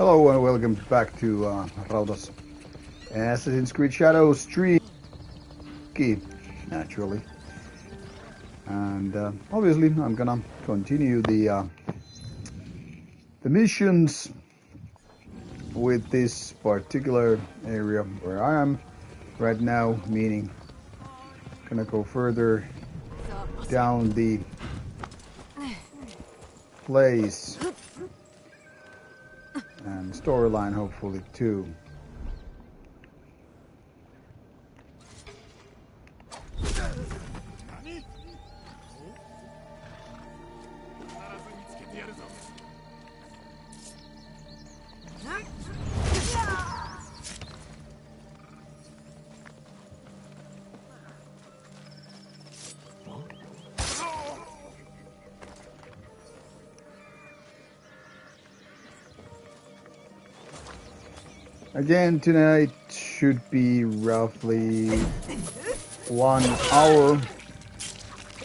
Hello and welcome back to Rauta's Assassin's Creed Shadows stream, naturally. And obviously I'm gonna continue the missions with this particular area where I am right now, meaning gonna go further down the place and storyline hopefully too. Again, tonight should be roughly 1 hour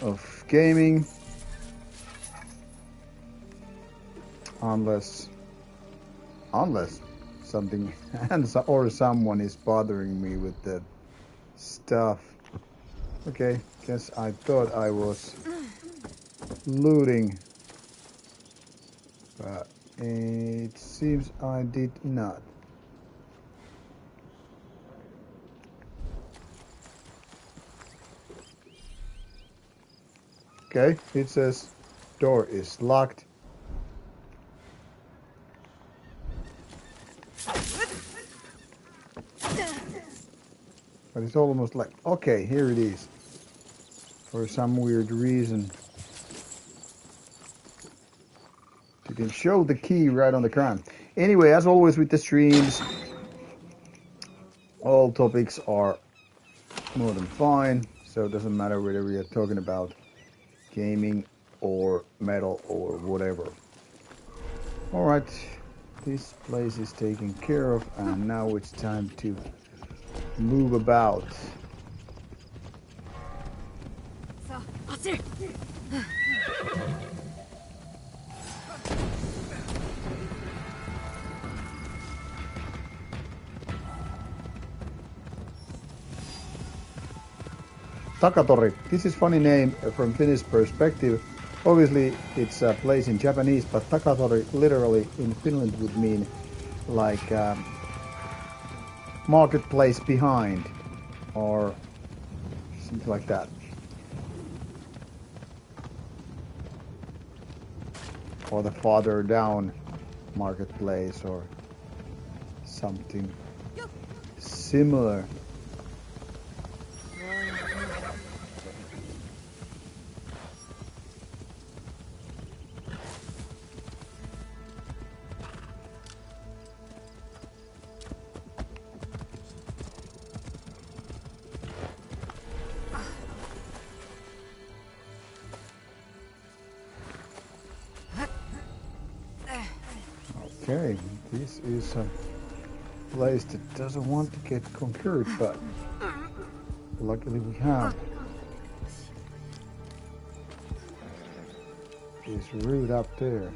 of gaming, unless something or someone is bothering me with the stuff. Okay, guess I thought I was looting, but it seems I did not. Okay, it says door is locked. But it's almost like, okay, here it is. For some weird reason. You can show the key right on the ground. Anyway, as always with the streams, all topics are more than fine. So it doesn't matter whether we are talking about gaming or metal or whatever. Alright, this place is taken care of and now it's time to move about. Takatori. This is funny name from Finnish perspective. Obviously it's a place in Japanese, but Takatori literally in Finland would mean like marketplace behind or something like that. Or the farther down marketplace or something similar. Okay, this is a place that doesn't want to get conquered, but luckily we have this route up there.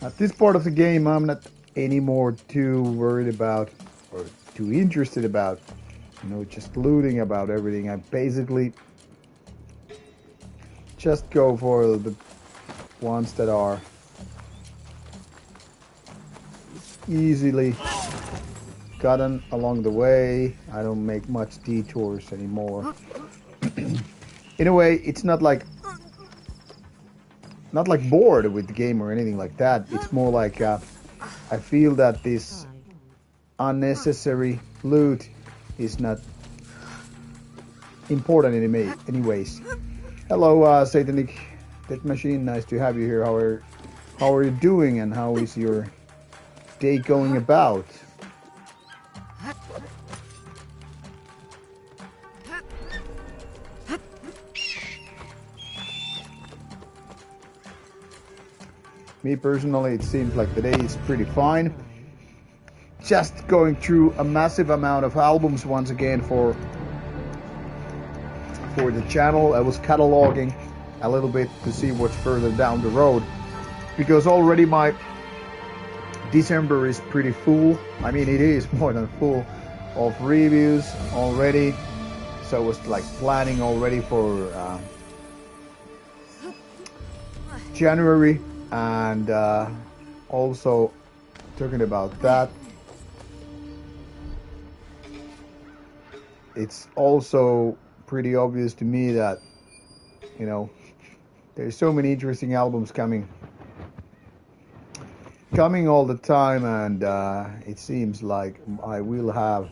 At this part of the game, I'm not anymore too worried about or too interested about, just looting about everything. I basically just go for the ones that are easily gotten along the way. I don't make much detours anymore. In a way, it's not like bored with the game or anything like that. It's more like I feel that this unnecessary loot is not important anyways. Hello, Satanic Death Machine. Nice to have you here. How are you doing, and how is your day going about? Me personally, it seems like the day is pretty fine. Just going through a massive amount of albums once again for the channel. I was cataloging a little bit to see what's further down the road, because already my December is pretty full. I mean, it is more than full of reviews already. So I was like planning already for January, and also talking about that. It's also pretty obvious to me that, there's so many interesting albums coming all the time, and it seems like I will have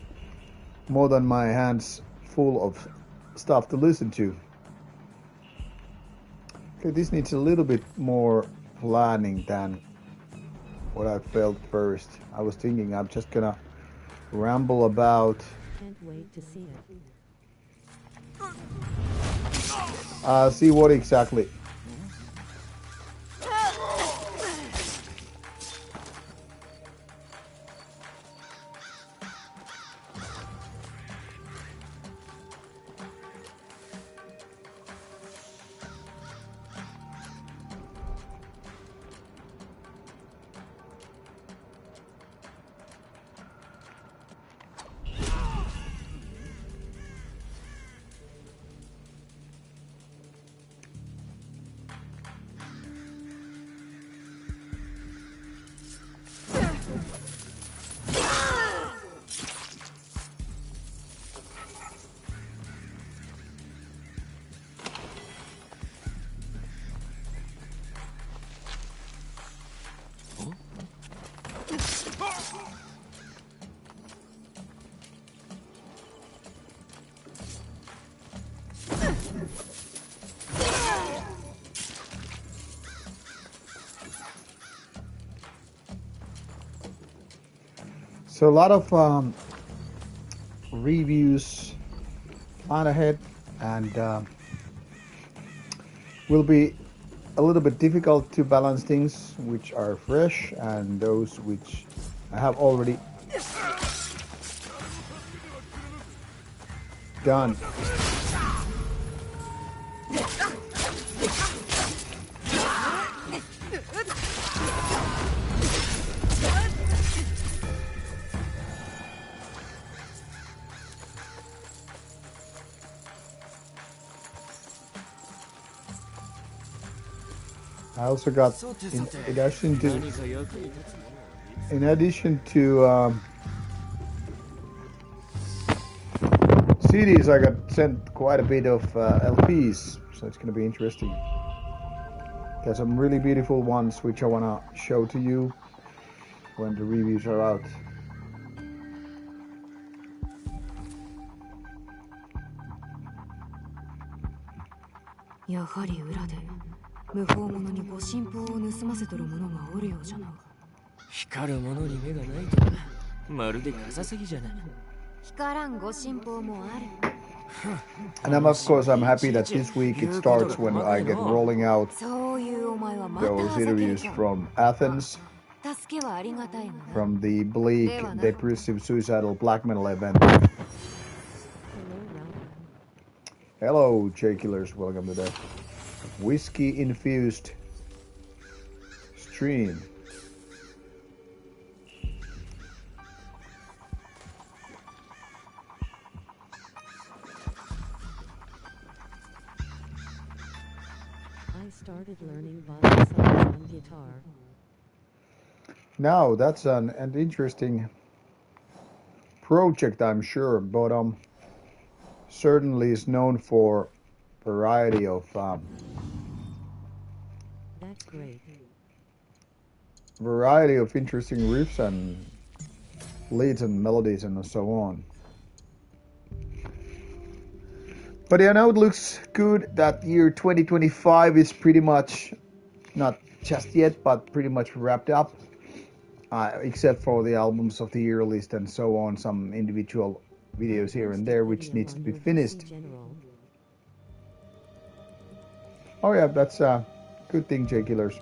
more than my hands full of stuff to listen to. Okay, this needs a little bit more planning than what I felt first. I was thinking I'm just gonna ramble about. Can't wait to see it. See what exactly. So a lot of reviews on ahead, and will be a little bit difficult to balance things which are fresh and those which I have already done. I also got, in addition to CDs, I got sent quite a bit of LPs, so it's going to be interesting. Got some really beautiful ones which I want to show to you when the reviews are out. And of course, I'm happy that this week it starts when I get rolling out those interviews from Athens, from the bleak, depressive, suicidal black metal event. Hello, J-Killers, welcome to the whiskey-infused stream. I started learning bottom songs on guitar. Now that's an interesting project, I'm sure, but certainly is known for variety of That's great. interesting riffs and leads and melodies and so on. But yeah, now it looks good that year 2025 is pretty much not just yet, but pretty much wrapped up, except for the albums of the year list and so on, some individual videos here and there which needs to be finished. Oh yeah, that's a good thing, J Killers.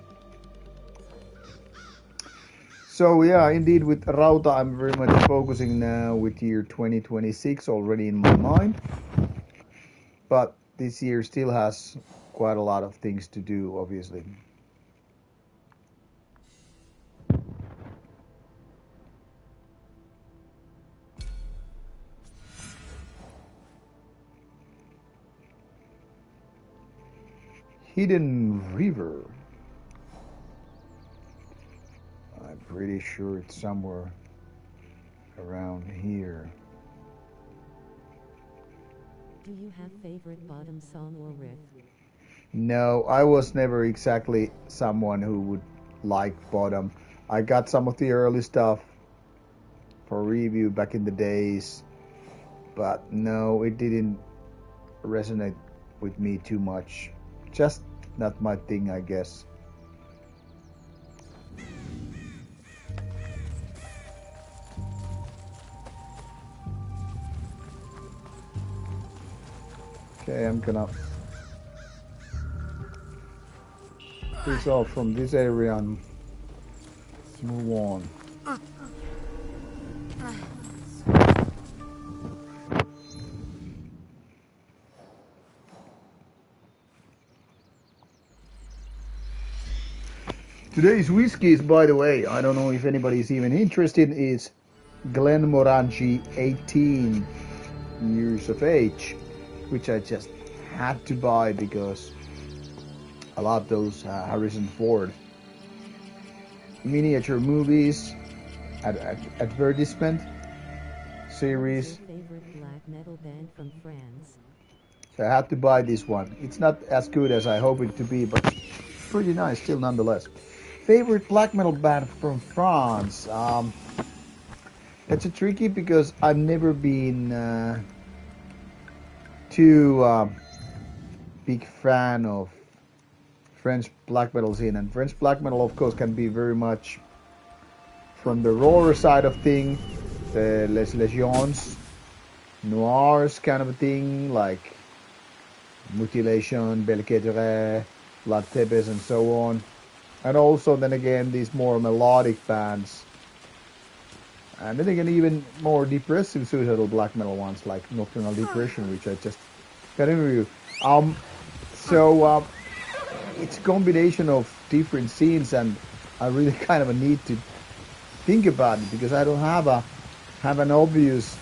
So yeah, indeed with Rauta I'm very much focusing now with year 2026 already in my mind. But this year still has quite a lot of things to do, obviously. Hidden River. I'm pretty sure it's somewhere around here. Do you have favorite bottom song or riff? No, I was never exactly someone who would like bottom. I got some of the early stuff for review back in the days, but no, it didn't resonate with me too much. Just not my thing, I guess. Okay, I'm gonna piss off from this area and move on. Today's whiskies, by the way, I don't know if anybody's even interested, is Glenmorangie 18 years of age, which I just had to buy because I love those Harrison Ford miniature movies, advertisement series. What's your favorite black metal band from France? So I had to buy this one. It's not as good as I hope it to be, but pretty nice still nonetheless. Favorite black metal band from France? It's a tricky because I've never been too big fan of French black metal scene, and French black metal, of course, can be very much from the roar side of thing, the Les Legions, noirs kind of a thing, like Mutilation, Belcedere, La Tebes, and so on. And also, then again, these more melodic bands. And then again, even more depressive suicidal black metal ones, like Nocturnal Depression, which I just got in review. So it's a combination of different scenes, and I really kind of need to think about it because I don't have an obvious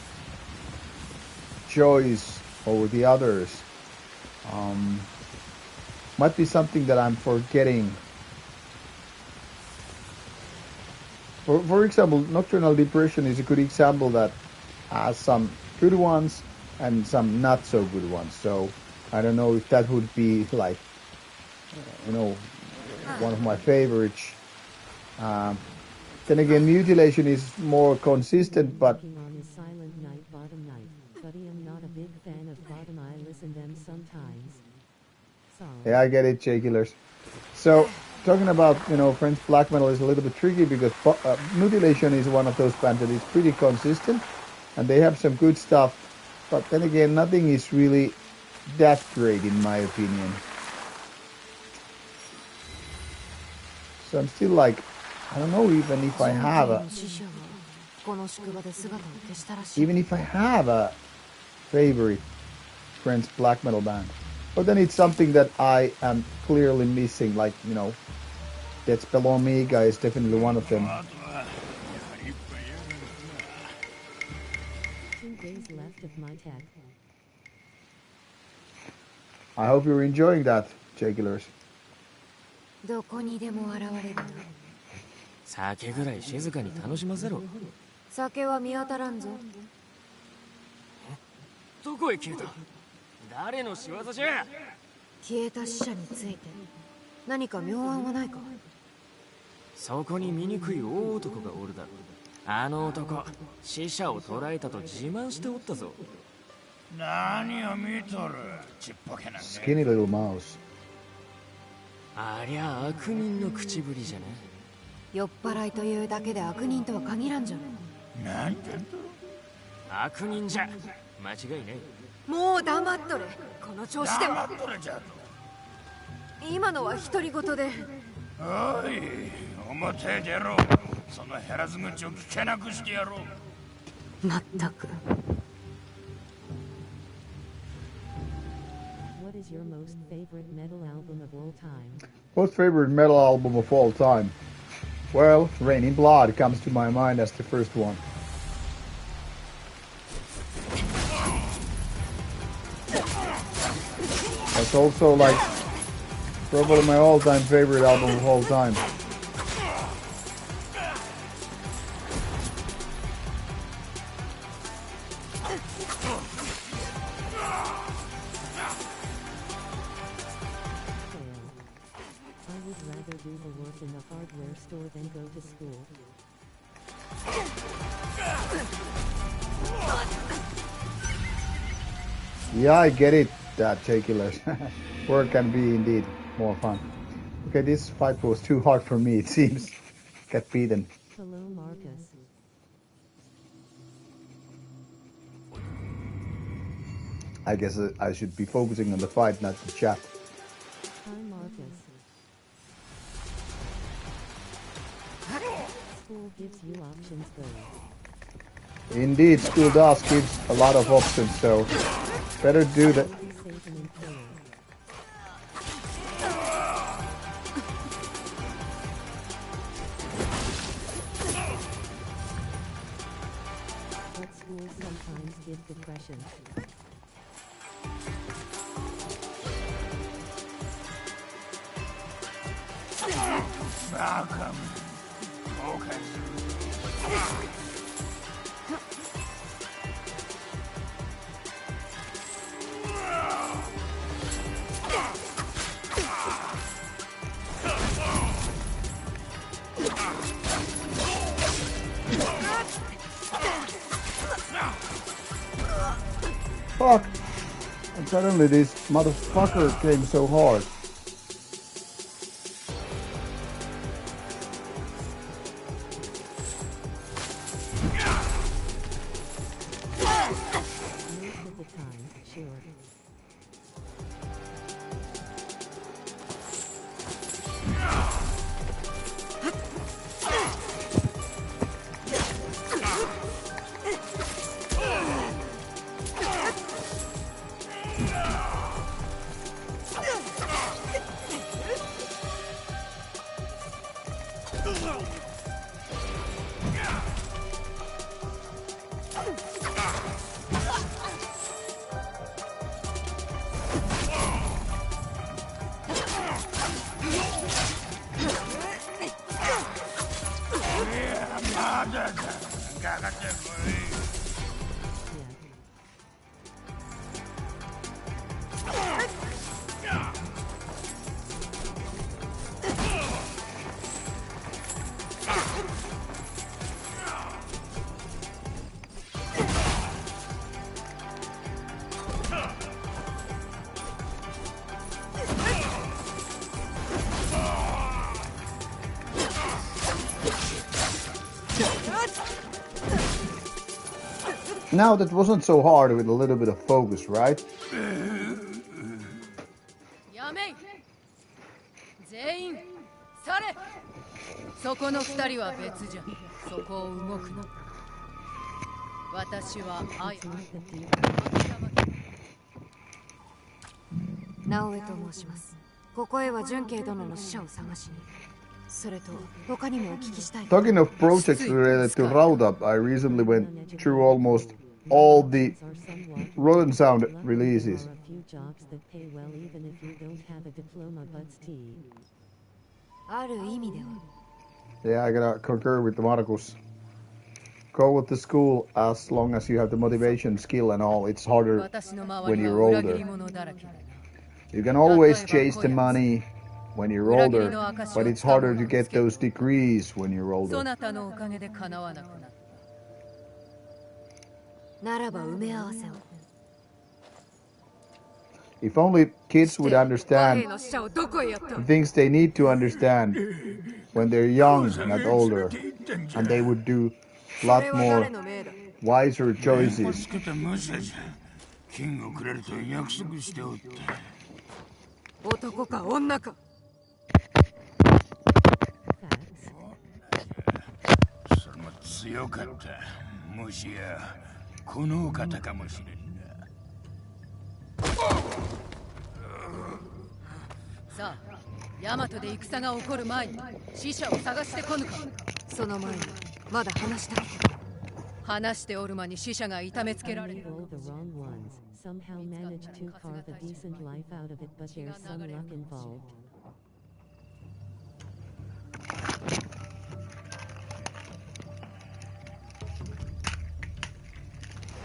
choice over the others. Might be something that I'm forgetting. For example, Nocturnal Depression is a good example that has some good ones and some not so good ones. So I don't know if that would be like, one of my favorites. Then again, Mutilation is more consistent, but On is Silent Night, Bottom Night, but I am not a big fan of bottom. I listen them sometimes. Yeah, I get it, J Killers. So talking about French black metal is a little bit tricky because Mutilation is one of those bands that is pretty consistent, and they have some good stuff. But then again, nothing is really that great in my opinion. So I'm still like, I don't know even if I have a favorite French black metal band. But then it's something that I am clearly missing, like, That's Below Me guy is definitely one of them. 2 days left of my tag. I hope you're enjoying that, J Killers. どこにでも現れるな。酒ぐらい静かに楽しませろ。酒は見当たらんぞ。どこへ消えた？誰の仕業じゃ？消えた死者について何か妙案はないか？そこに醜い大男がおるだろう。あの男、死者を捕らえたと自慢しておったぞ。何を見とる？ちっぽけなね。Skinny little mouse. ありゃ悪人の口ぶりじゃな。酔っ払いというだけで悪人とは限らんじゃろ。なんてんと？悪人じゃ間違いない。もう黙っとれ。この調子では。黙っとれじゃと。今のは独り言で。おい、表へ出ろ。その減らず口を聞けなくしてやろう。まったく。What is your most favorite metal album of all time? Most favorite metal album of all time? Well, Raining Blood comes to my mind as the first one. That's also like probably my all-time favorite album of all time. I would rather do the work in the hardware store than go to school. Yeah, I get it, that Jaculus. Work can be indeed more fun. Okay, this fight was too hard for me, it seems. Get beaten. Hello, Marcus. I guess I should be focusing on the fight, not the chat. Hi, Marcus. School gives you options, though. Indeed, school does give a lot of options, so better do that. Be safe and informed. But schools sometimes give depression. Malcolm. Okay. Fuck! And suddenly this motherfucker came so hard. Most of the time, sure. Now that wasn't so hard with a little bit of focus, right? やめい。全員去れ。そこの二人は別じゃ。そこを動くな。私は愛。直江と申します。ここへは純慶殿の使者を探しに。それと他にもお聞きしたい。Talking of projects related to Rauta, I recently went through almost all the Rotten Sound releases. There are a few jobs that pay well even if you don't have a diploma, but still. ある意味では Yeah, I gotta concur with the Marcus. Go with the school as long as you have the motivation, skill, and all. It's harder 私の周 when りは you're 裏切り older. 者だらけだな You can always chase the money when you're older, but it's harder to get those degrees when you're そ older. なたのおかげで叶わなくなったならば埋め合わせを If only kids would 和 understand 平の使者をどこへやった the things they need to understand when they're young, not older, and they would do a そ lot れは more 誰の命だ wiser つ choices. けた無茶じゃ。金をくれると約束しておった。男か女か Facts. それも強かった。もしやこのお方かもしれんな。さあヤマトで戦が起こる前に死者を探してこぬかその前にまだ話したい話しておる間に死者が痛めつけられ We る roll the wrong ones. Somehow managed to carve a decent life out of it, but there's some luck involved.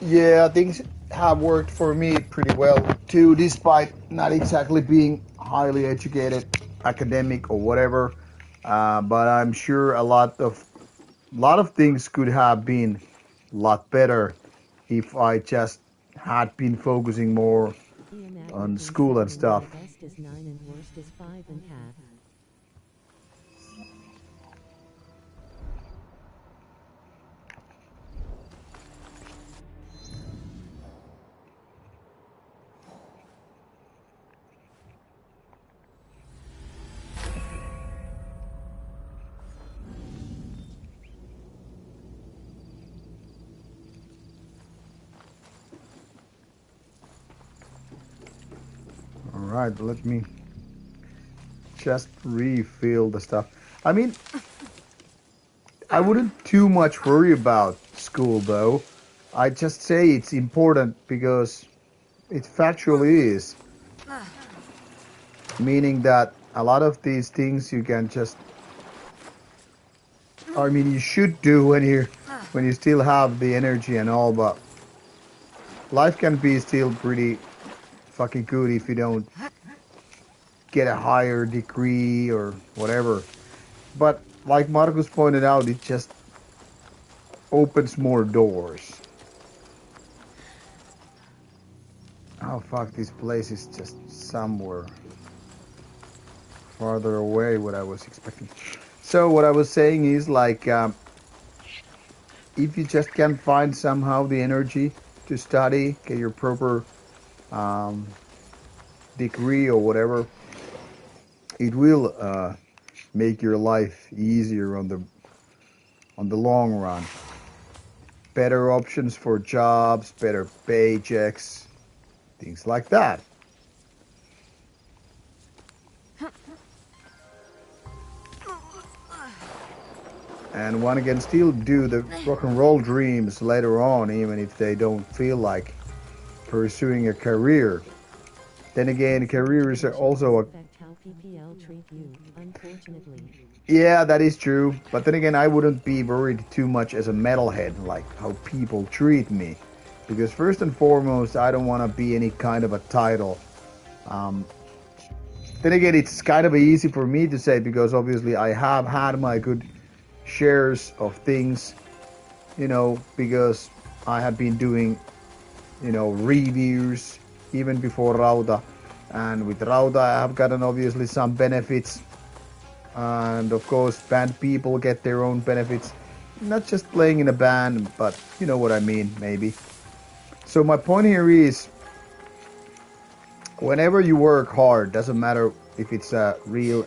Yeah, things have worked for me pretty well too, despite not exactly being highly educated, academic or whatever. But I'm sure a lot of things could have been a lot better if I just had been focusing more Ian on Atkinson school and saying stuff. my best is 9 and worst is 5.5. All right, let me just refill the stuff. I mean, I wouldn't too much worry about school though. I just say it's important because it factually is. Meaning that a lot of these things you can just, I mean, you should do when you still have the energy and all, but life can be still pretty fucking good if you don't get a higher degree or whatever. But like Marcus pointed out, it just opens more doors. Oh fuck, this place is just somewhere farther away what I was expecting. So what I was saying is like, if you just can find somehow the energy to study, get your proper degree or whatever, it will make your life easier on the long run. Better options for jobs, better paychecks, things like that. And one can still do the rock and roll dreams later on, even if they don't feel like pursuing a career. Then again, careers are also a... Affect how PPL treat you, unfortunately. Yeah, that is true. But then again, I wouldn't be worried too much as a metalhead, like how people treat me. Because first and foremost, I don't want to be any kind of a title. Then again, it's kind of easy for me to say because obviously I have had my good shares of things, because I have been doing, reviews even before Rauta. And with Rauta, I have gotten obviously some benefits. And of course, band people get their own benefits. Not just playing in a band, but you know what I mean, maybe. So my point here is, whenever you work hard, doesn't matter if it's a real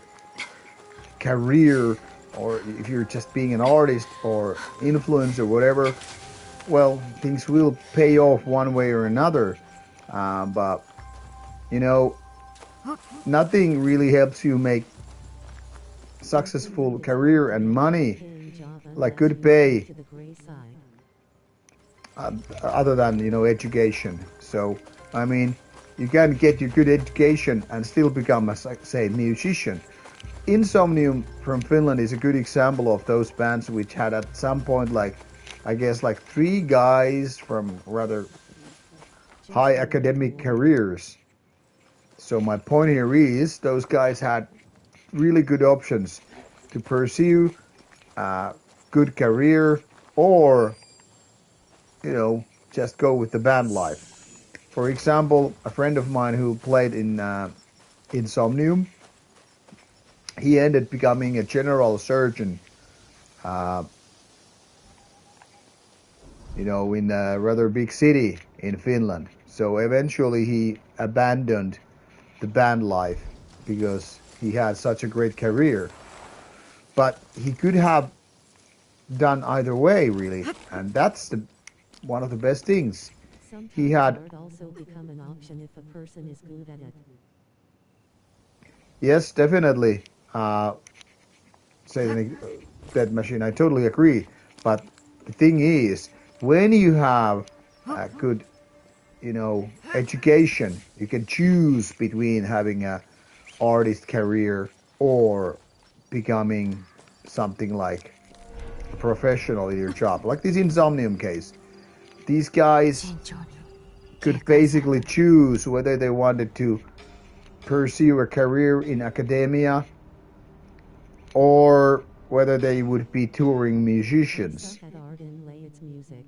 career or if you're just being an artist or influencer or whatever, well, things will pay off one way or another. But, nothing really helps you make successful career and money, Paying job like unless good you pay, move to the gray side. other than, education. So, I mean, you can get your good education and still become a, say, musician. Insomnium from Finland is a good example of those bands which had at some point, like, I guess, like three guys from rather high academic careers. So my point here is those guys had really good options to pursue a good career or, you know, just go with the band life. For example, a friend of mine who played in Insomnium, he ended becoming a general surgeon, uh, you know, in a rather big city in Finland. So eventually he abandoned the band life because he had such a great career. But he could have done either way, really, and that's one of the best things. He Sometimes had, art also become an option if a person is good at it. yes, definitely, Satanic Dead Machine. I totally agree. But the thing is, when you have a good, you know, education, you can choose between having a artist career or becoming something like a professional in your job. Like this Insomnium case. These guys could basically choose whether they wanted to pursue a career in academia or whether they would be touring musicians. Suck at art and lay its music.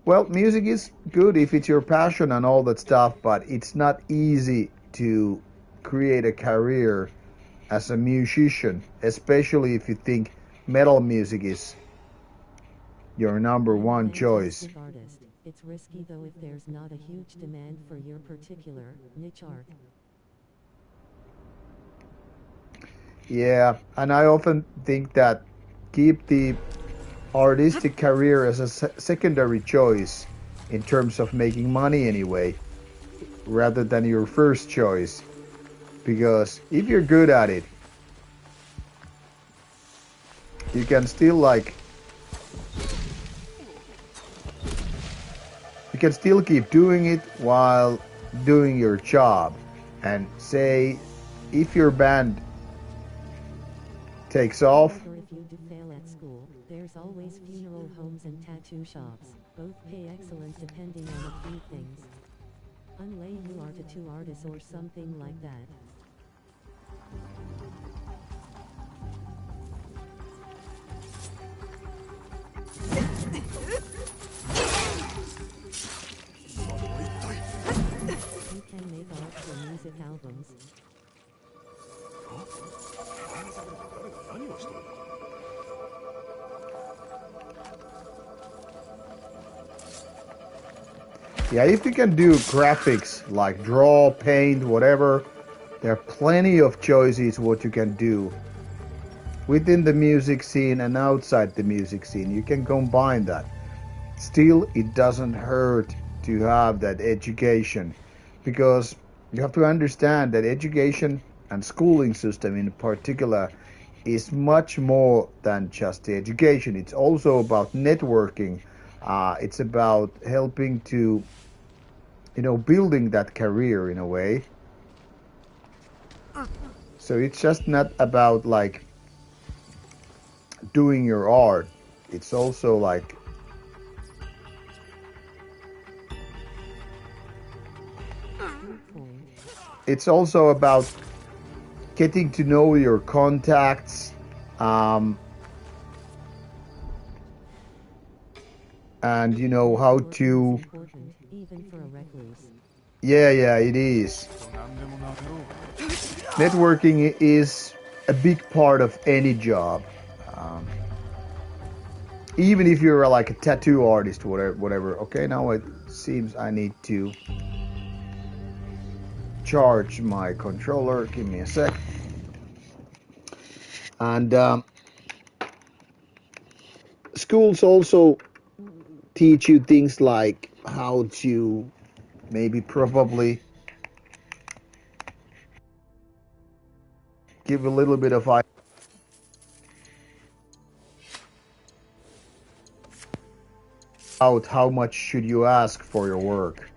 Well, music is good if it's your passion and all that stuff, but it's not easy to create a career as a musician, especially if you think metal music is your number one choice. Fantastic artist. It's risky though if there's not a huge demand for your particular niche art. Yeah, and I often think that keep the artistic career as a secondary choice in terms of making money anyway, rather than your first choice. Because if you're good at it, you can still keep doing it while doing your job. And say if your band takes off, However, if you do fail at school, there's always funeral homes and tattoo shops. Both pay excellent depending on a few things. Unless you are a tattoo artist or something like that. You can make art for music albums. yeah, if you can do graphics like draw, paint, whatever, there are plenty of choices what you can do within the music scene and outside the music scene. You can combine that. Still, it doesn't hurt to have that education, because you have to understand that education and schooling system in particular is much more than just the education. It's also about networking. It's about helping to, you know, building that career in a way. So it's just not about like doing your art. It's also like it's also about getting to know your contacts, and you know how to. Important, even for a recluse. Yeah, it is. Networking is a big part of any job. Um, Even if you're like a tattoo artist, whatever. Okay, now it seems I need to charge my controller. Give me a sec. And schools also teach you things like how to maybe probably give a little bit of out how much should you ask for your work.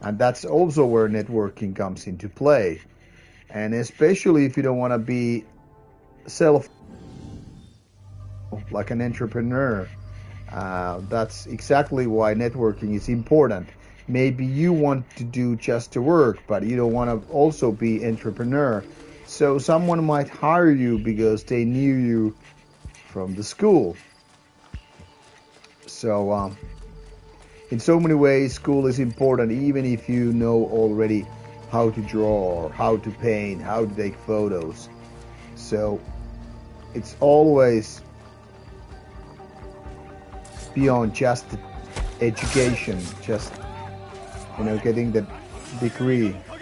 And that's also where networking comes into play. And especially if you don't want to be self like an entrepreneur. That's exactly why networking is important. Maybe you want to do just to work, but you don't want to also be entrepreneur. So someone might hire you because they knew you from the school. So in so many ways, school is important, even if you know already how to draw, or how to paint, how to take photos. So it's always beyond just education, just getting the degree. Or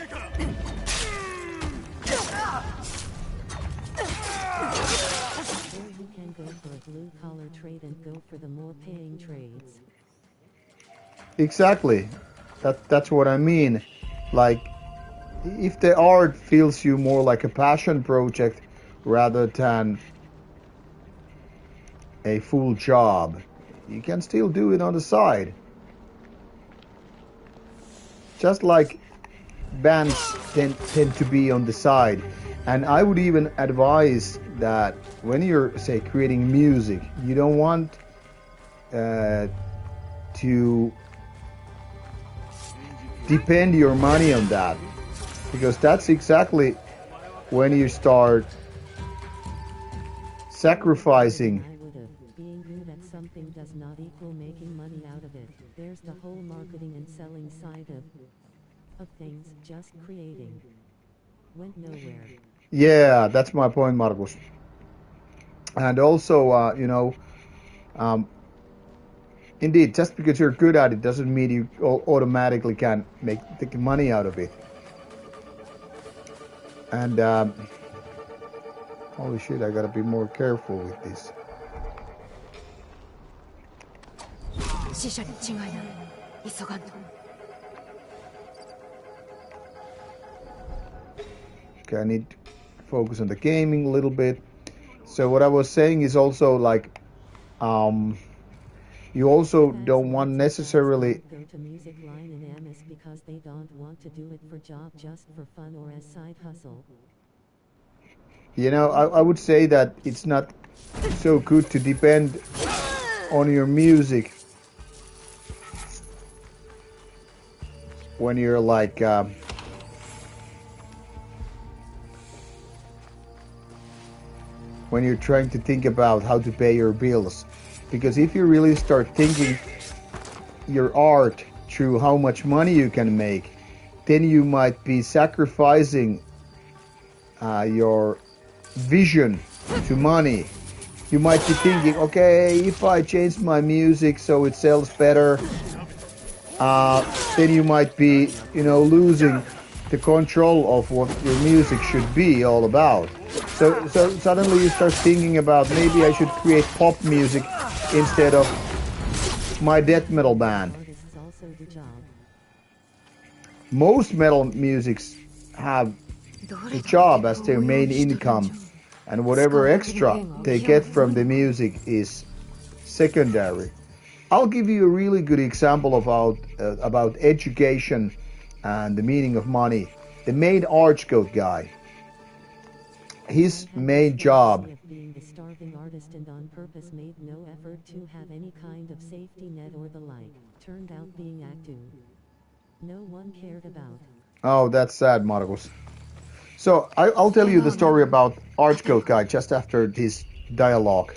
you can go for a blue-collar trade and go for the more paying trades. Exactly. That's what I mean. Like, if the art feels you more like a passion project rather than a full job, you can still do it on the side. Just like bands tend to be on the side. And I would even advise that when you're, say, creating music, you don't want to depend your money on that, because that's exactly when you start sacrificing. Being good at something does not equal making money out of it. There's the whole marketing and selling side of things. Just creating went nowhere. Yeah, that's my point, Marcus. And also, indeed, just because you're good at it doesn't mean you automatically can make the money out of it. And holy shit, I gotta be more careful with this. 死者に違いない。急がんと。Okay, I need to focus on the gaming a little bit. So what I was saying is also like, you also don't want necessarily go to music line in Amis because they don't want to do it for job, just for fun or as side hustle. I would say that it's not so good to depend on your music when you're like when you're trying to think about how to pay your bills. Because if you really start thinking your art through how much money you can make, then you might be sacrificing your vision to money. You might be thinking, okay, if I change my music so it sells better, then you might be, losing the control of what your music should be all about. So suddenly you start thinking about, maybe I should create pop music instead of my death metal band. Most metal musics have the job as their main income, and whatever extra they get from the music is secondary. I'll give you a really good example about education and the meaning of money. The main arch goat guy, his main job being the starving artist and on purpose made no effort to have any kind of safety net or the like, turned out being acting. No one cared about. Oh, that's sad, Marcus. So I'll tell you the story about Archgoat Guy just after this dialogue.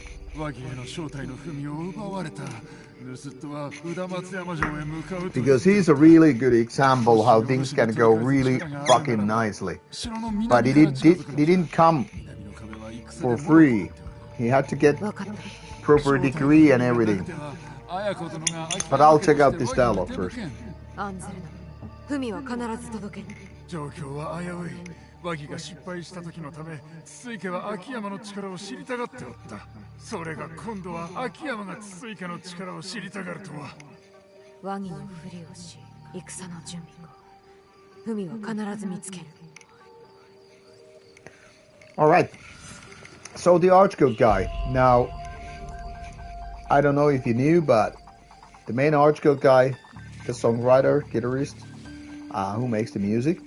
Because he's a really good example how things can go really fucking nicely. But he didn't come for free. He had to get proper degree and everything. But I'll check out this dialogue first. 文は必ず届ける。状況は危うい。和議が失敗した時のため、筒井家は秋山の力を知りたがっておった。それが今度は秋山が筒井家の力を知りたがるとは。和議のふりをし、戦の準備か。文は必ず見つける。All right. So the Archgoat guy. Now, I don't know if you knew, but the main Archgoat guy, the songwriter, guitarist, who makes the music,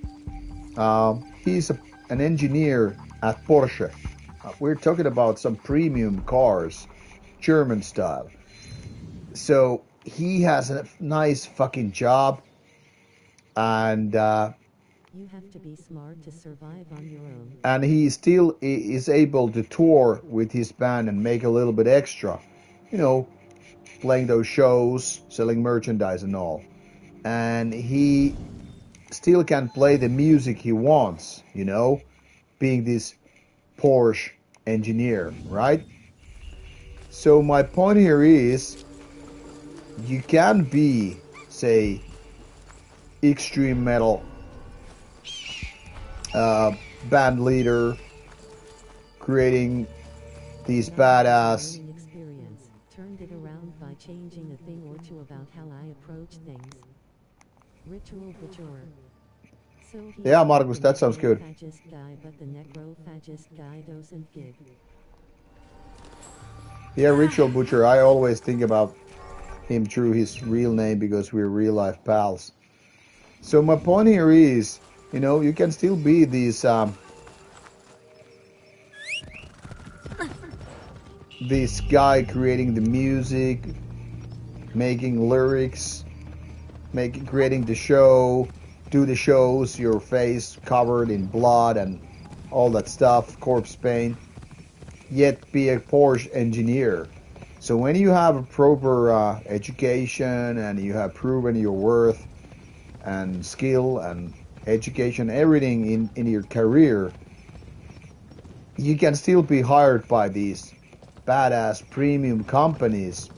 he's a an engineer at Porsche. We're talking about some premium cars, German style. So he has a nice fucking job, and You have to be smart to survive on your own. and he still is able to tour with his band and make a little bit extra, you know, playing those shows, selling merchandise and all. And he still can play the music he wants, you know, being this Porsche engineer, right? So my point here is you can be, say, extreme metal band leader, creating these badass. Learning experience. Turned it around by changing a thing or two about how I approach things. Ritual butcher. So Yeah, Markus, that sounds good. Guy, but the necrophagist guy doesn't give. Yeah, Ritual Butcher. I always think about him through his real name because we're real life pals. So my point here is, you know, you can still be these this guy creating the music, making lyrics, creating the show, do the shows, your face covered in blood and all that stuff, corpse paint, yet be a Porsche engineer. So when you have a proper education and you have proven your worth and skill and education, everything in your career, you can still be hired by these badass premium companies,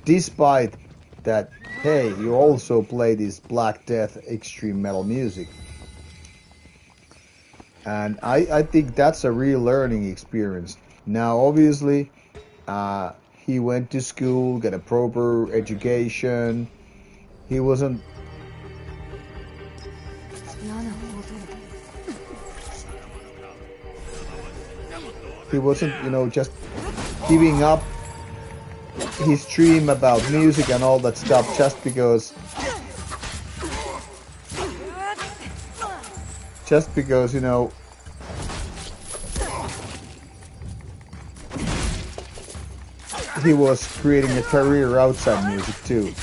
despite that, hey, you also play this Black Death extreme metal music. And I think that's a real learning experience. Now, obviously, he went to school, got a proper education. He wasn't you know, just giving up his dream about music and all that stuff just because you know, he was creating a career outside music too.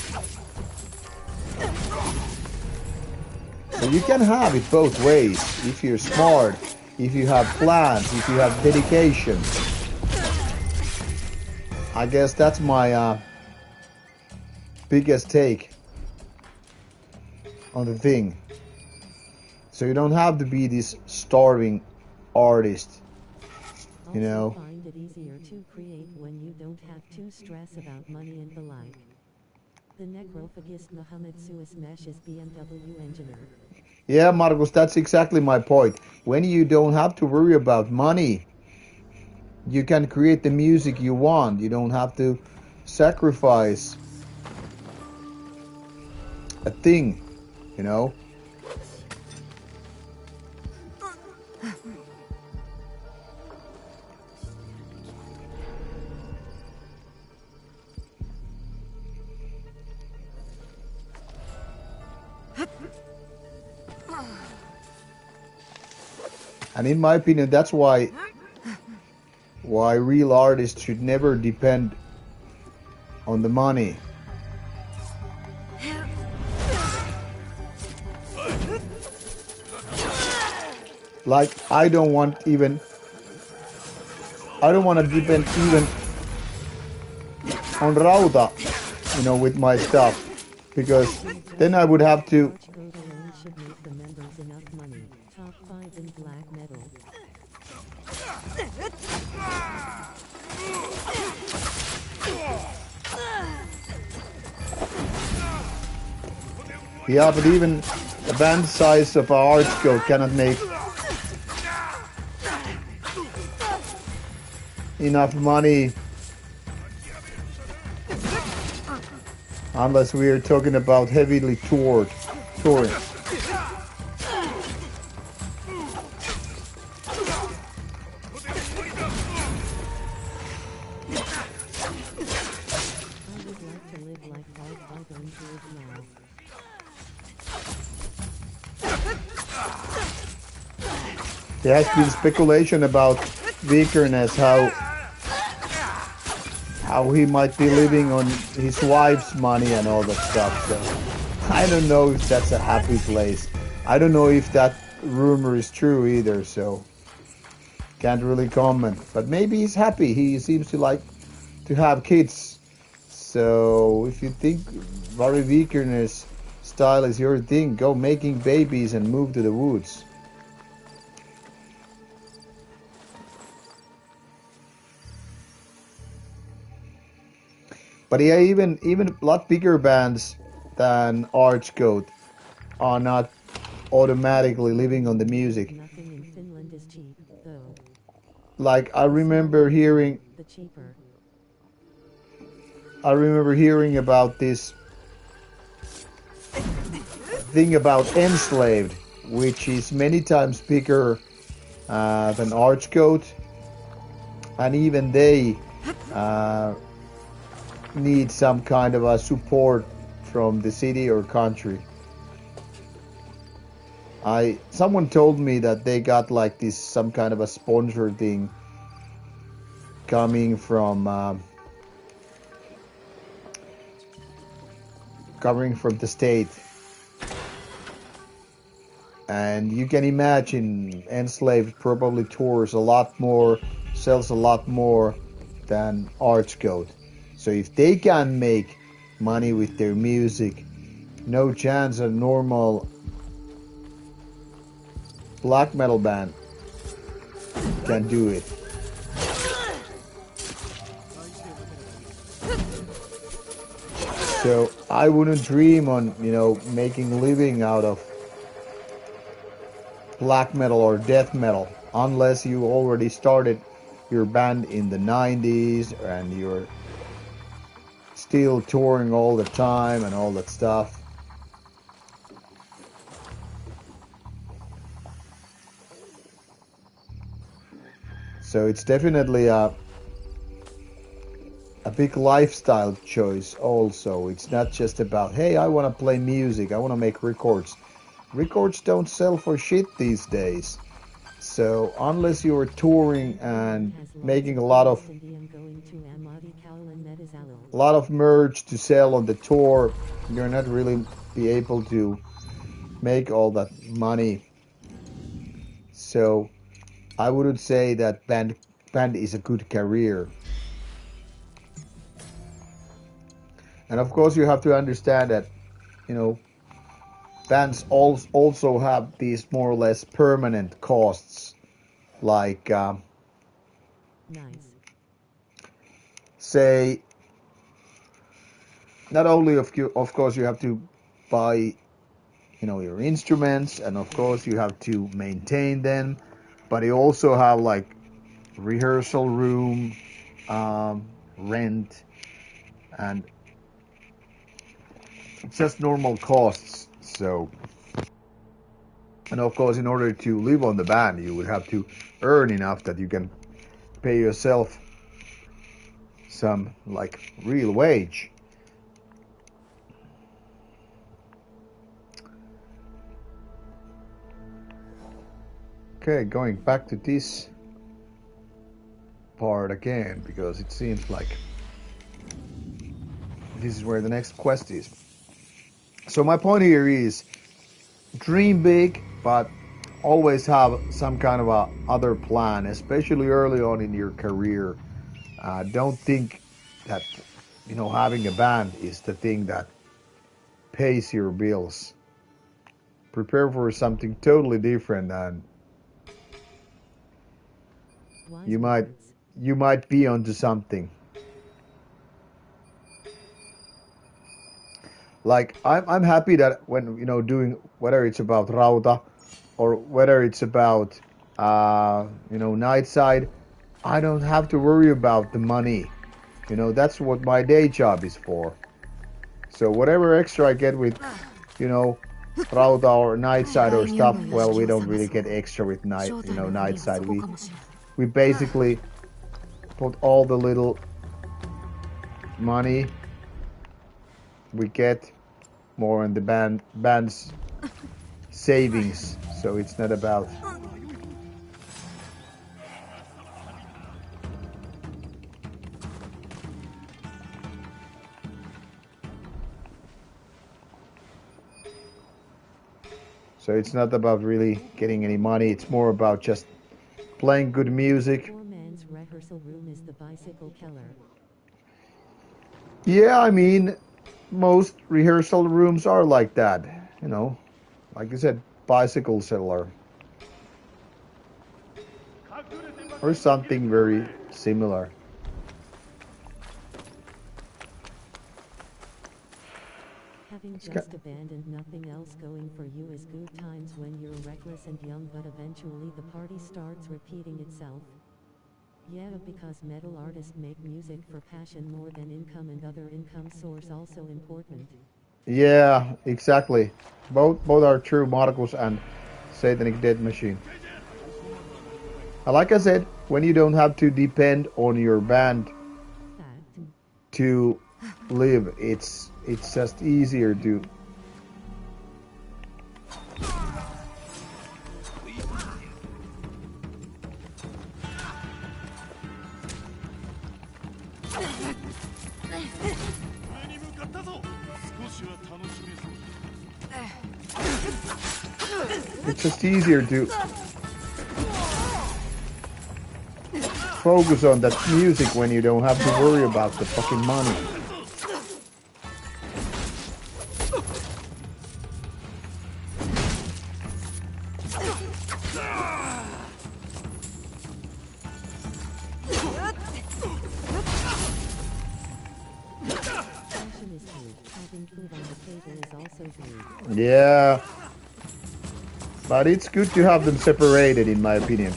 So you can have it both ways if you're smart, if you have plans, if you have dedication. I guess that's my biggest take on the thing. So you don't have to be this starving artist, you know. Also find it easier to create when you don't have to stress about money and the like. The necrophagist Mohammed Suismesh is BMW engineer. Yeah, Markus, that's exactly my point. When you don't have to worry about money, you can create the music you want. You don't have to sacrifice a thing, you know. And in my opinion, that's why real artists should never depend on the money. Like, I don't want to depend even on Rauta, you know, with my stuff, because then I would have to. Should make the members enough money. Top 5 in black metal. Yeah, but even a band size of our art skill cannot make enough money unless we are talking about heavily touring. There has been speculation about Vikernes, how he might be living on his wife's money and all that stuff. So I don't know if that's a happy place. I don't know if that rumor is true either. So can't really comment. But maybe he's happy. He seems to like to have kids. So if you think Vari Vikernes style is your thing, go making babies and move to the woods. But yeah, even a lot bigger bands than Archgoat are not automatically living on the music. Nothing in Finland is cheap, though. Like I remember hearing The cheaper. about this thing about Enslaved, which is many times bigger than Archgoat, and even they need some kind of a support from the city or country. Someone told me that they got like this some kind of a sponsor thing coming from the state, and you can imagine Enslaved probably tours a lot more, sells a lot more than Archgoat. So if they can make money with their music, no chance a normal black metal band can do it. So I wouldn't dream on, making a living out of black metal or death metal unless you already started your band in the 90s and you're still touring all the time and all that stuff. So it's definitely a big lifestyle choice also. It's not just about, hey, I want to play music, I want to make records. Records don't sell for shit these days. So unless you're touring and making a lot of merch to sell on the tour, you're not really be able to make all that money. So I wouldn't say that band is a good career. And of course you have to understand that, bands also have these more or less permanent costs, like say, not only of course you have to buy your instruments, and of course you have to maintain them, but you also have like rehearsal room, rent, and just normal costs. So, and of course in order to live on the band you would have to earn enough that you can pay yourself some like real wage. Okay, going back to this part again, because it seems like this is where the next quest is. So my point here is, dream big, but always have some kind of a other plan, especially early on in your career. Don't think that having a band is the thing that pays your bills. Prepare for something totally different, and you might be onto something. Like I'm happy that when doing, whether it's about Rauta or whether it's about Nightside, I don't have to worry about the money. That's what my day job is for. So whatever extra I get with Rauta or Nightside or stuff, well, we don't really get extra with Nightside. We basically put all the little money we get more in the band's savings. So it's not about So it's not about really getting any money. It's more about just playing good music. Poor man's rehearsal room is the bicycle killer. Yeah, I mean, most rehearsal rooms are like that. You know, like I said, bicycle seller. Or something very similar. Having It's just abandoned nothing else going for you is good times when you're reckless and young, but eventually the party starts repeating itself. Yeah, because metal artists make music for passion more than income, and other income source also important. Yeah, exactly. Both are true, Marcus and Satanic Death Machine. Like I said, when you don't have to depend on your band Fact. to live, it's just easier to. It's just easier to focus on that music when you don't have to worry about the fucking money. Passion is good. Having food on the table is also good. Yeah, but it's good to have them separated, in my opinion.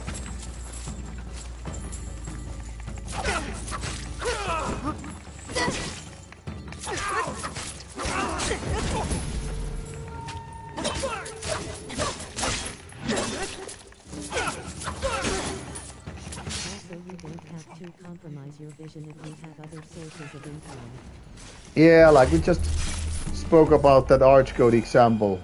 Also, you don't have to compromise your vision if you have other sources of income. Yeah, like we just spoke about that Archcode example.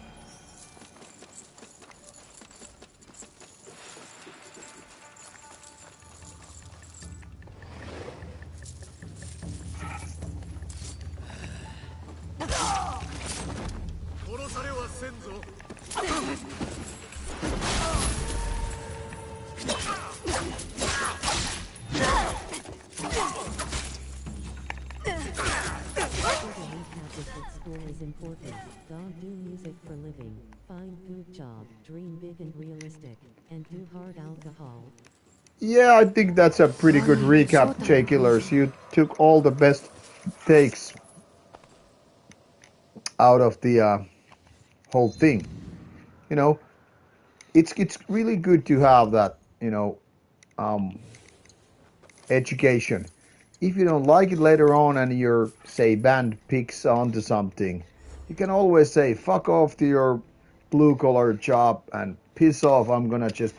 School is important. Don't do music for living. Find good job. Dream big and realistic. And do hard alcohol. Yeah, I think that's a pretty good recap, J Killers. You took all the best takes out of the whole thing. You know, it's really good to have that. Um, education. If you don't like it later on and your say band picks onto something, you can always say fuck off to your blue collar job and piss off. I'm gonna just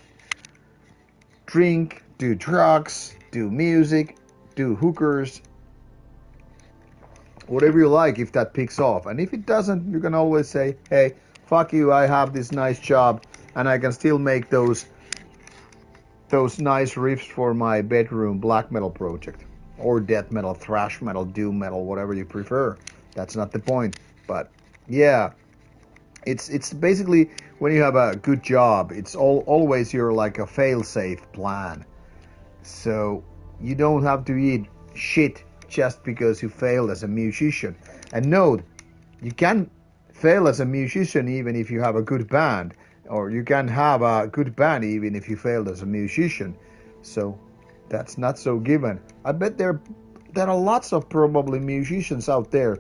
drink, do drugs, do music, do hookers, whatever you like if that picks off. And if it doesn't, you can always say, hey, fuck you, I have this nice job and I can still make those nice riffs for my bedroom black metal project. Or death metal, thrash metal, doom metal, whatever you prefer. That's not the point. But yeah, it's basically when you have a good job, it's always your like a fail-safe plan. So you don't have to eat shit just because you failed as a musician. And note, you can fail as a musician even if you have a good band, or you can have a good band even if you failed as a musician. So that's not so given. I bet there are lots of probably musicians out there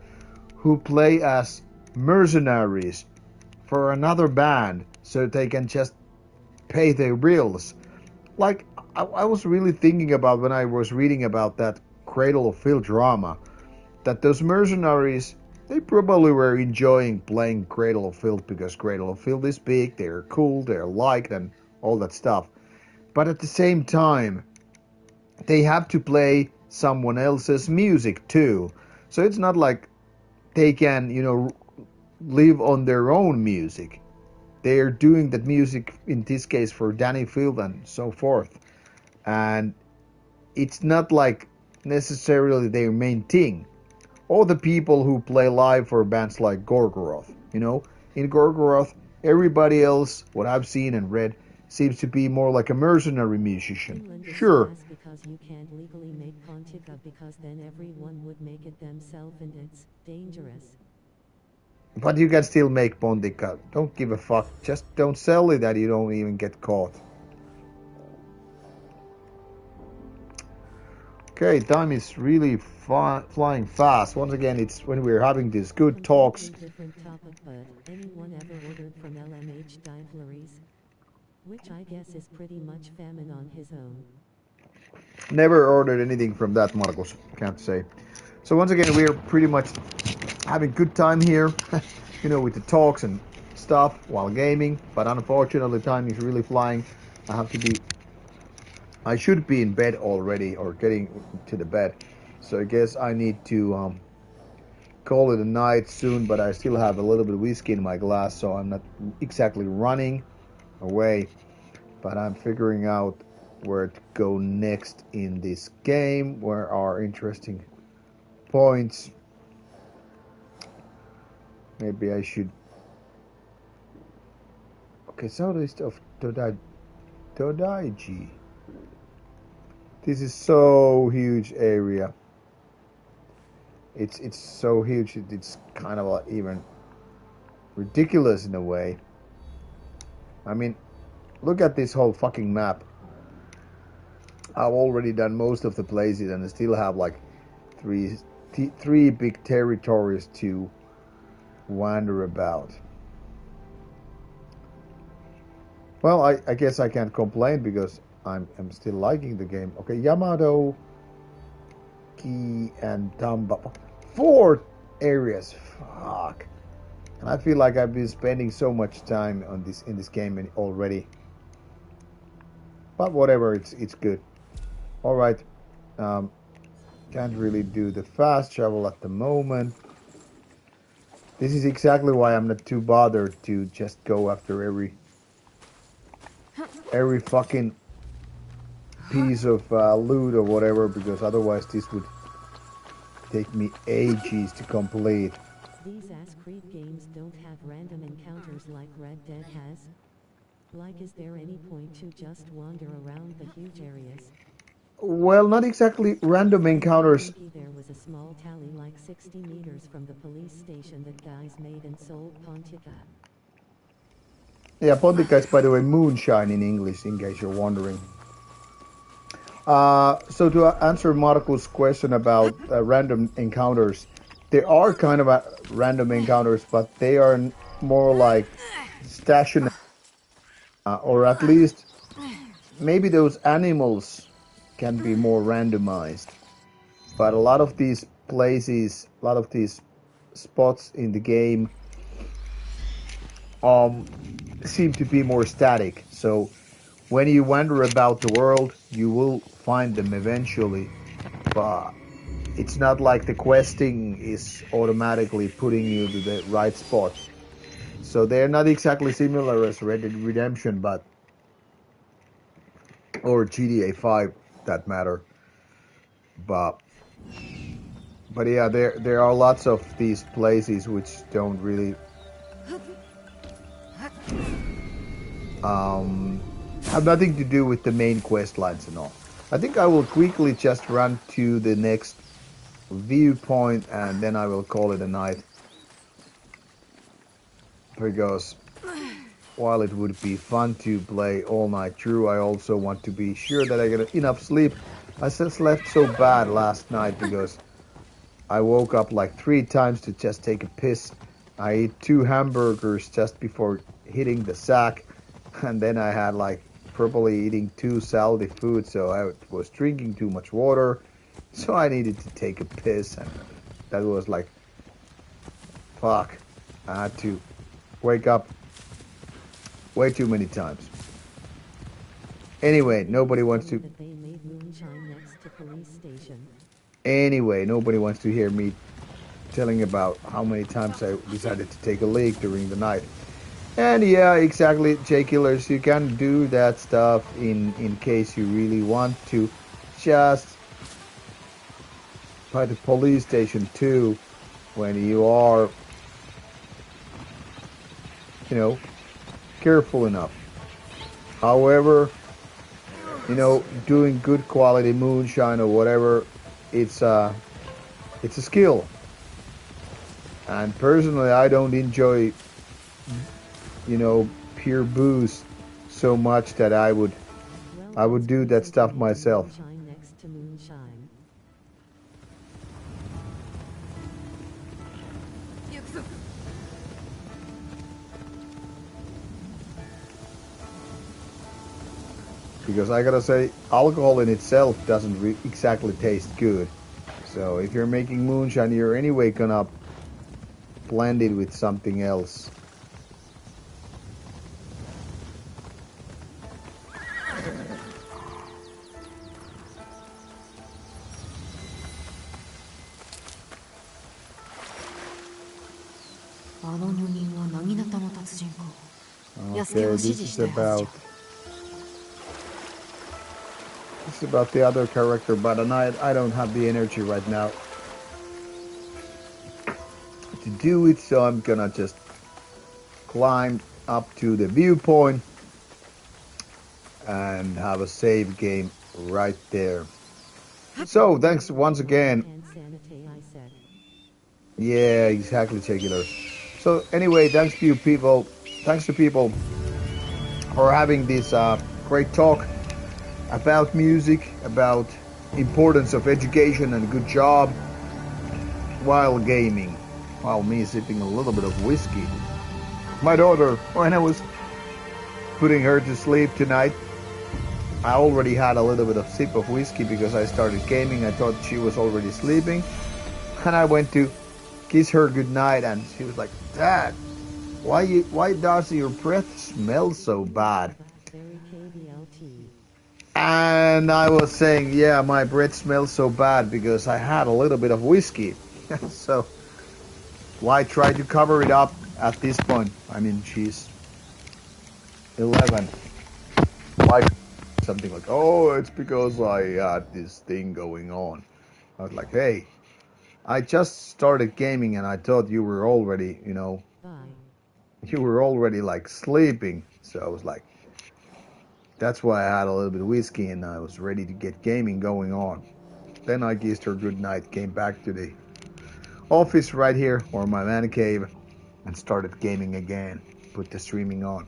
who play as mercenaries for another band so they can just pay their bills. Like I was really thinking about when I was reading about that Cradle of Filth drama, that those mercenaries, they probably were enjoying playing Cradle of Filth because Cradle of Filth is big, they're cool, they're liked, and all that stuff. But at the same time, they have to play someone else's music too. So it's not like they can, live on their own music. They're doing that music in this case for Danny Field and so forth. And it's not like necessarily their main thing. All the people who play live for bands like Gorgoroth, in Gorgoroth, Everybody else, what I've seen and read, seems to be more like a mercenary musician. Finland is Sure, fast because you can't legally make pontika because then everyone would make it themselves and it's dangerous. but you can still make Pontica. Don't give a fuck. Just don't sell it that you don't even get caught. Okay, time is really flying fast. Once again, it's when we're having these good talks. Different topic, but anyone ever ordered from LMH Distilleries? Which I guess is pretty much famine on his own. Never ordered anything from that, Marcos. Can't say. So once again, we're pretty much having good time here, with the talks and stuff while gaming. But unfortunately, time is really flying. I should be in bed already or getting to the bed. So I guess I need to call it a night soon. But I still have a little bit of whiskey in my glass, so I'm not exactly running away. But I'm figuring out where to go next in this game, where are interesting points. Maybe I should. Okay, southeast of Todaiji. This is so huge area. It's so huge. It's kind of even ridiculous in a way. I mean, look at this whole fucking map. I've already done most of the places, and I still have like three big territories to wander about. Well, I guess I can't complain because I'm still liking the game. Okay, Yamato, Ki, and Tamba. 4 areas. Fuck. And I feel like I've been spending so much time on in this game already. But whatever, it's good. All right. Can't really do the fast travel at the moment. This is exactly why I'm not too bothered to just go after every fucking piece of loot or whatever, because otherwise this would take me ages to complete. These Ass Creed games don't have random encounters like Red Dead has. Like, is there any point to just wander around the huge areas? Well, not exactly random encounters. There was a small tally like 60 meters from the police station that guys made and sold Pontica. Yeah, Pontica is, by the way, moonshine in English, in case you're wondering. So to answer Marco's question about random encounters, there are kind of random encounters, but they are more like stationary, or at least maybe those animals can be more randomized. But a lot of these places, a lot of these spots in the game seem to be more static. So when you wander about the world, you will find them eventually, but it's not like the questing is automatically putting you to the right spot. So they're not exactly similar as Red Dead Redemption, or GTA 5, that matter. But yeah, there are lots of these places which don't really have nothing to do with the main quest lines and all. I think I will quickly just run to the next viewpoint and then I will call it a night. Because while it would be fun to play all night through, I also want to be sure that I get enough sleep. I slept so bad last night because I woke up like 3 times to just take a piss. I ate 2 hamburgers just before hitting the sack, and then I had like probably eating 2 salty foods, so I was drinking too much water, so I needed to take a piss, and that was like, fuck. I had to wake up way too many times. Anyway, nobody wants to. Anyway, nobody wants to hear me telling about how many times I decided to take a leak during the night. And yeah, exactly, J-Killers, you can do that stuff in case you really want to. Just by the police station too, when you are, careful enough. However, you know, doing good quality moonshine or whatever, it's a skill. And personally, I don't enjoy, you know, pure booze so much that I would do that stuff myself. Moonshine next to moonshine. Because I gotta say, alcohol in itself doesn't exactly taste good. So if you're making moonshine, you're anyway gonna blend it with something else. Okay, this is about the other character, but I don't have the energy right now to do it, so I'm gonna just climb up to the viewpoint and have a save game right there. So thanks once again. And sanity, I said. Yeah, exactly, Chegular. So anyway, thanks to people for having this great talk about music, about importance of education and good job while gaming, while me sipping a little bit of whiskey. My daughter, when I was putting her to sleep tonight, I already had a little bit of sip of whiskey because I started gaming. I thought she was already sleeping, and I went to kiss her goodnight, and she was like, "Dad, why does your breath smell so bad?" Blackberry KBLT. And I was saying, yeah, my breath smells so bad because I had a little bit of whiskey. So why try to cover it up at this point? I mean, she's 11. Why something like, oh, it's because I had this thing going on. I was like, hey, I just started gaming and I thought you were already, you know, Bye. you were already like sleeping. So I was like, that's why I had a little bit of whiskey and I was ready to get gaming going on. Then I kissed her goodnight, came back to the office right here, or my man cave, and started gaming again. Put the streaming on.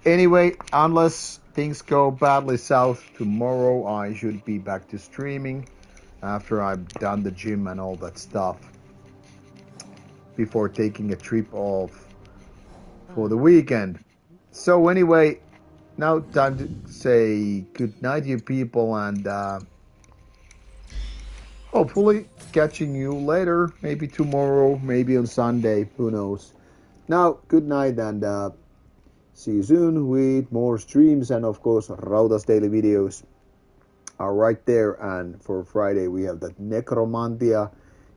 Anyway, unless things go badly south, tomorrow I should be back to streaming after I've done the gym and all that stuff. Before taking a trip off for the weekend. So anyway, now time to say good night, you people, and hopefully catching you later, maybe tomorrow, maybe on Sunday, who knows. Now, good night and see you soon with more streams, and of course Rauta's daily videos are right there. And for Friday we have that Necromantia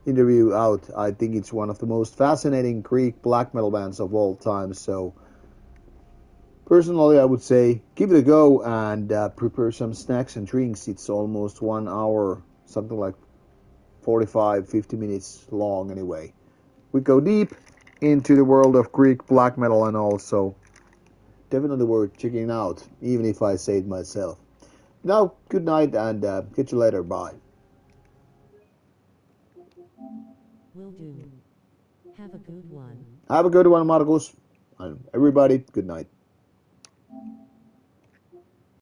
interview out. I think it's one of the most fascinating Greek black metal bands of all time, so personally I would say give it a go and prepare some snacks and drinks. It's almost 1 hour, something like 45-50 minutes long anyway. We go deep into the world of Greek black metal, and also definitely worth checking out, even if I say it myself. Now, good night and catch you later. Bye. Will do. Have a good one. Have a good one, Marcus. And everybody, good night.